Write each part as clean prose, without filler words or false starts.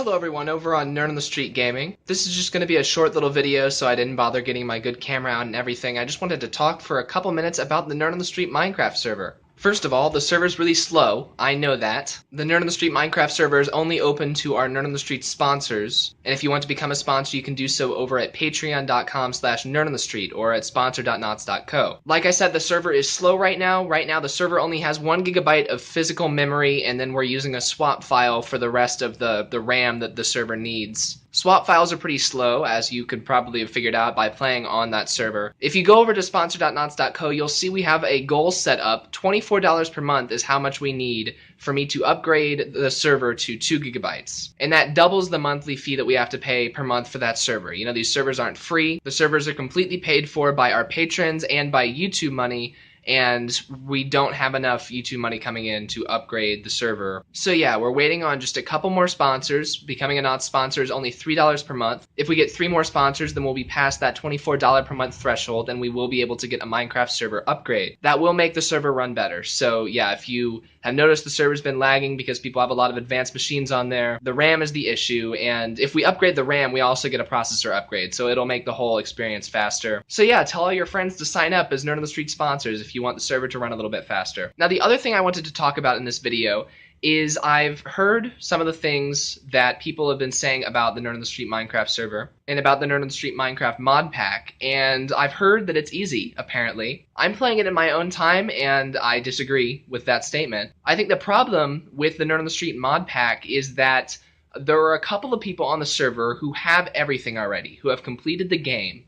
Hello everyone over on Nerd on the Street Gaming. This is just going to be a short little video, so I didn't bother getting my good camera out and everything. I just wanted to talk for a couple minutes about the Nerd on the Street Minecraft server. First of all, the server's really slow. I know that. The Nerd on the Street Minecraft server is only open to our Nerd on the Street sponsors, and if you want to become a sponsor, you can do so over at patreon.com/nerdonthestreet or at sponsor.nots.co. Like I said, the server is slow right now. Right now, the server only has 1 gigabyte of physical memory, and then we're using a swap file for the rest of the RAM that the server needs. Swap files are pretty slow, as you could probably have figured out by playing on that server. If you go over to sponsor.nots.co, you'll see we have a goal set up. $24 per month is how much we need for me to upgrade the server to 2 gigabytes. And that doubles the monthly fee that we have to pay per month for that server. You know, these servers aren't free. The servers are completely paid for by our patrons and by YouTube money, and we don't have enough YouTube money coming in to upgrade the server. So yeah, we're waiting on just a couple more sponsors. Becoming a NOTS sponsor is only $3 per month. If we get 3 more sponsors, then we'll be past that $24 per month threshold, and we will be able to get a Minecraft server upgrade. That will make the server run better. So yeah, if you have noticed the server's been lagging because people have a lot of advanced machines on there, the RAM is the issue, and if we upgrade the RAM, we also get a processor upgrade, so it'll make the whole experience faster. So yeah, tell all your friends to sign up as Nerd on the Street sponsors if you want the server to run a little bit faster. Now, the other thing I wanted to talk about in this video is I've heard some of the things that people have been saying about the Nerd on the Street Minecraft server and about the Nerd on the Street Minecraft mod pack, and I've heard that it's easy, apparently. I'm playing it in my own time, and I disagree with that statement. I think the problem with the Nerd on the Street mod pack is that there are a couple of people on the server who have everything already, who have completed the game.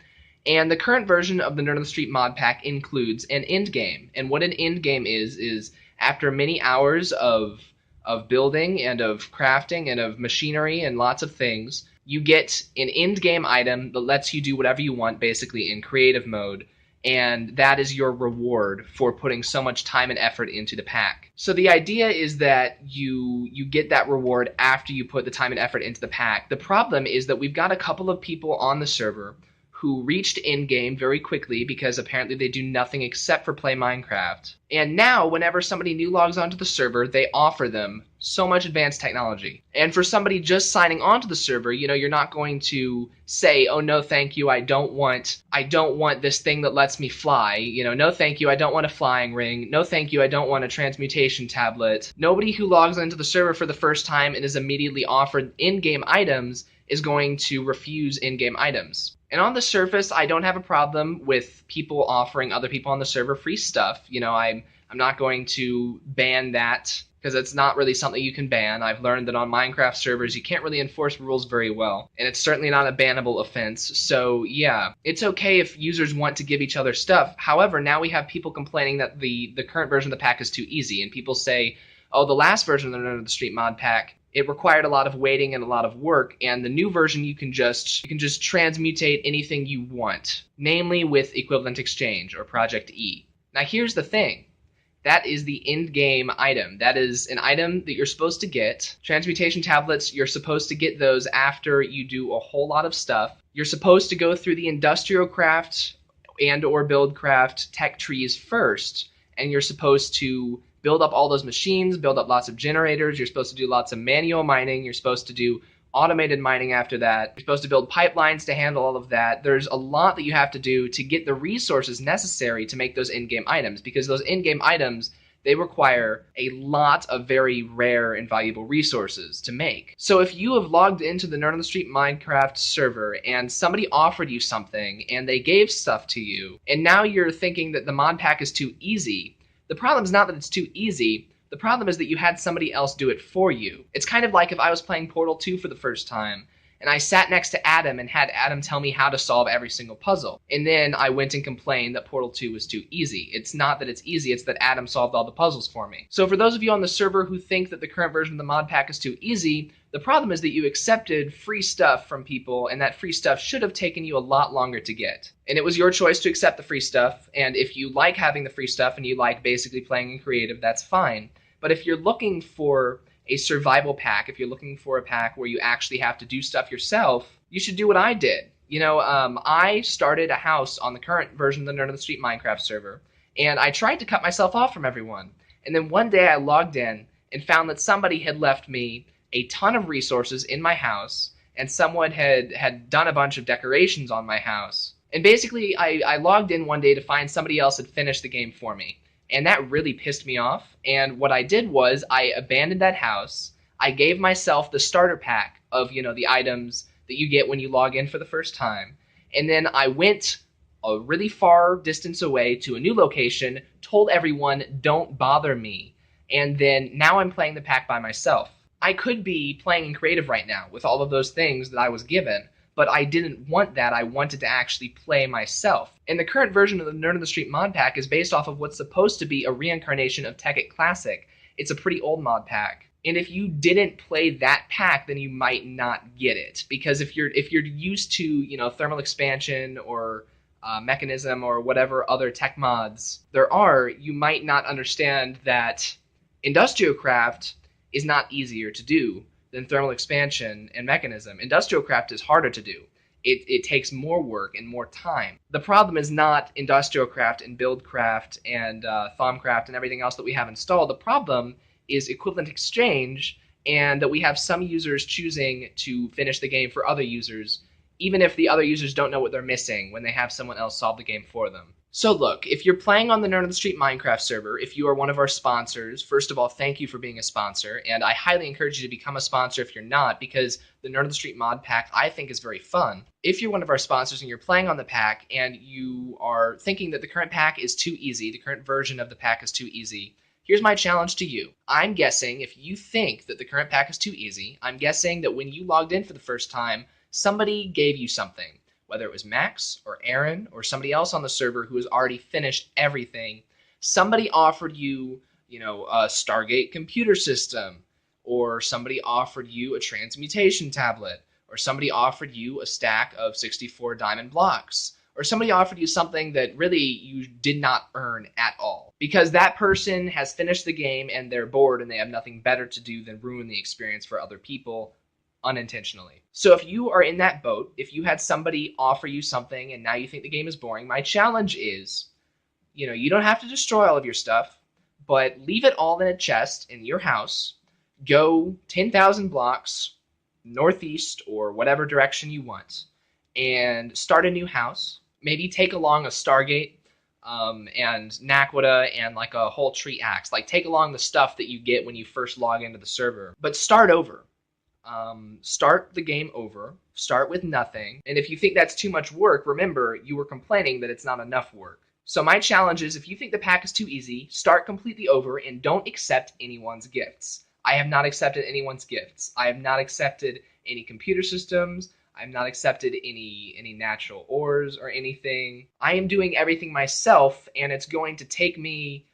And the current version of the Nerd on the Street mod pack includes an endgame. And what an endgame is after many hours of building and of crafting and of machinery and lots of things, you get an endgame item that lets you do whatever you want, basically in creative mode. And that is your reward for putting so much time and effort into the pack. So the idea is that you get that reward after you put the time and effort into the pack. The problem is that we've got a couple of people on the server who reached endgame very quickly because apparently they do nothing except for play Minecraft. And now, whenever somebody new logs onto the server, they offer them so much advanced technology. And for somebody just signing onto the server, you know, you're not going to say, oh no thank you, I don't want this thing that lets me fly. You know, no thank you, I don't want a flying ring. No thank you, I don't want a transmutation tablet. Nobody who logs into the server for the first time and is immediately offered in-game items is going to refuse in-game items. And on the surface, I don't have a problem with people offering other people on the server free stuff. You know, I'm not going to ban that because it's not really something you can ban. I've learned that on Minecraft servers, you can't really enforce rules very well, and it's certainly not a bannable offense. So yeah, it's okay if users want to give each other stuff. However, now we have people complaining that the current version of the pack is too easy, and people say, oh, the last version of the Nerd on the Street mod pack, it required a lot of waiting and a lot of work, and the new version you can just transmutate anything you want, namely with equivalent exchange or Project E. Now here's the thing. That is the endgame item. That is an item that you're supposed to get. Transmutation tablets, you're supposed to get those after you do a whole lot of stuff. You're supposed to go through the industrial craft and or build craft tech trees first, and you're supposed to build up all those machines, build up lots of generators. You're supposed to do lots of manual mining. You're supposed to do automated mining after that. You're supposed to build pipelines to handle all of that. There's a lot that you have to do to get the resources necessary to make those in-game items, because those in-game items, they require a lot of very rare and valuable resources to make. So if you have logged into the Nerd on the Street Minecraft server and somebody offered you something and they gave stuff to you, and now you're thinking that the mod pack is too easy, the problem is not that it's too easy. The problem is that you had somebody else do it for you. It's kind of like if I was playing Portal 2 for the first time, and I sat next to Adam and had Adam tell me how to solve every single puzzle. And then I went and complained that Portal 2 was too easy. It's not that it's easy, it's that Adam solved all the puzzles for me. So for those of you on the server who think that the current version of the mod pack is too easy, the problem is that you accepted free stuff from people, and that free stuff should have taken you a lot longer to get. And it was your choice to accept the free stuff, and if you like having the free stuff and you like basically playing in creative, that's fine. But if you're looking for a survival pack, if you're looking for a pack where you actually have to do stuff yourself, you should do what I did. You know, I started a house on the current version of the Nerd on the Street Minecraft server, and I tried to cut myself off from everyone. And then one day I logged in and found that somebody had left me a ton of resources in my house, and someone had done a bunch of decorations on my house. And basically, I logged in one day to find somebody else had finished the game for me. And that really pissed me off. And what I did was I abandoned that house. I gave myself the starter pack of, the items that you get when you log in for the first time. And then I went a really far distance away to a new location, told everyone, don't bother me. And then now I'm playing the pack by myself. I could be playing in creative right now with all of those things that I was given, but I didn't want that. I wanted to actually play myself. And the current version of the Nerd on the Street mod pack is based off of what's supposed to be a reincarnation of Tekkit Classic. It's a pretty old mod pack. And if you didn't play that pack, then you might not get it. Because if you're used to, thermal expansion or mechanism or whatever other tech mods there are, you might not understand that Industriocraft is not easier to do than thermal expansion and mechanism. Industriocraft is harder to do. It takes more work and more time. The problem is not Industriocraft and Buildcraft and Thaumcraft and everything else that we have installed. The problem is equivalent exchange, and that we have some users choosing to finish the game for other users, even if the other users don't know what they're missing when they have someone else solve the game for them. So look, if you're playing on the Nerd on the Street Minecraft server, if you are one of our sponsors, first of all, thank you for being a sponsor, and I highly encourage you to become a sponsor if you're not, because the Nerd on the Street mod pack I think is very fun. If you're one of our sponsors and you're playing on the pack and you are thinking that the current pack is too easy, the current version of the pack is too easy, here's my challenge to you. I'm guessing if you think that the current pack is too easy, I'm guessing that when you logged in for the first time, somebody gave you something. Whether it was Max or Aaron or somebody else on the server who has already finished everything, somebody offered you, a Stargate computer system, or somebody offered you a transmutation tablet, or somebody offered you a stack of 64 diamond blocks, or somebody offered you something that really you did not earn at all. Because that person has finished the game and they're bored and they have nothing better to do than ruin the experience for other people unintentionally. So if you are in that boat, if you had somebody offer you something and now you think the game is boring, my challenge is, you don't have to destroy all of your stuff, but leave it all in a chest in your house, go 10,000 blocks northeast or whatever direction you want, and start a new house. Maybe take along a Stargate and Naquita and like a whole tree axe. Like take along the stuff that you get when you first log into the server, but start over. Start the game over, start with nothing, and if you think that's too much work, remember, you were complaining that it's not enough work. So my challenge is, if you think the pack is too easy, start completely over and don't accept anyone's gifts. I have not accepted anyone's gifts. I have not accepted any computer systems. I have not accepted any natural ores or anything. I am doing everything myself, and it's going to take me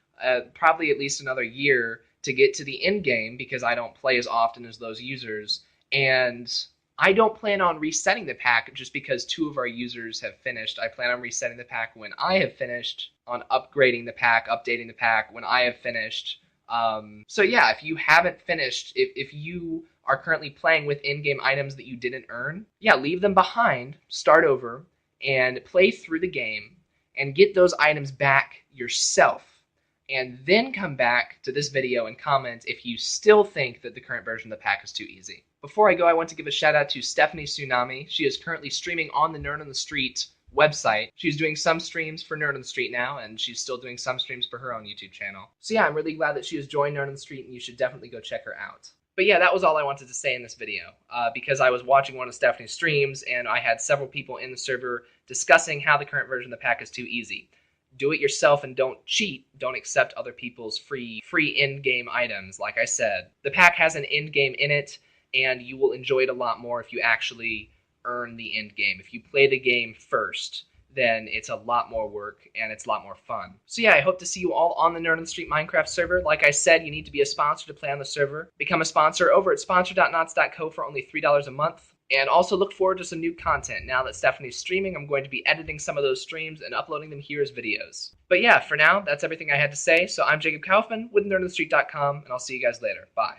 probably at least another year to get to the end game because I don't play as often as those users, and I don't plan on resetting the pack just because 2 of our users have finished. I plan on resetting the pack when I have finished, on upgrading the pack, updating the pack when I have finished. So yeah, if you haven't finished, if you are currently playing with in-game items that you didn't earn, yeah, leave them behind, start over, and play through the game, and get those items back yourself. And then come back to this video and comment if you still think that the current version of the pack is too easy. Before I go, I want to give a shout out to StephanieTsunami. She is currently streaming on the Nerd on the Street website. She's doing some streams for Nerd on the Street now, and she's still doing some streams for her own YouTube channel. So yeah, I'm really glad that she has joined Nerd on the Street, and you should definitely go check her out. But yeah, that was all I wanted to say in this video, because I was watching one of Stephanie's streams, and I had several people in the server discussing how the current version of the pack is too easy. Do it yourself and don't cheat. Don't accept other people's free in-game items. Like I said, the pack has an end game in it, and you will enjoy it a lot more if you actually earn the end game. If you play the game first, then it's a lot more work and it's a lot more fun. So yeah, I hope to see you all on the Nerd on the Street Minecraft server. Like I said, you need to be a sponsor to play on the server. Become a sponsor over at sponsor.nots.co for only $3 a month. And also look forward to some new content. Now that Stephanie's streaming, I'm going to be editing some of those streams and uploading them here as videos. But yeah, for now, that's everything I had to say. So I'm Jacob Kaufman with NerdOnTheStreet.com, and I'll see you guys later. Bye.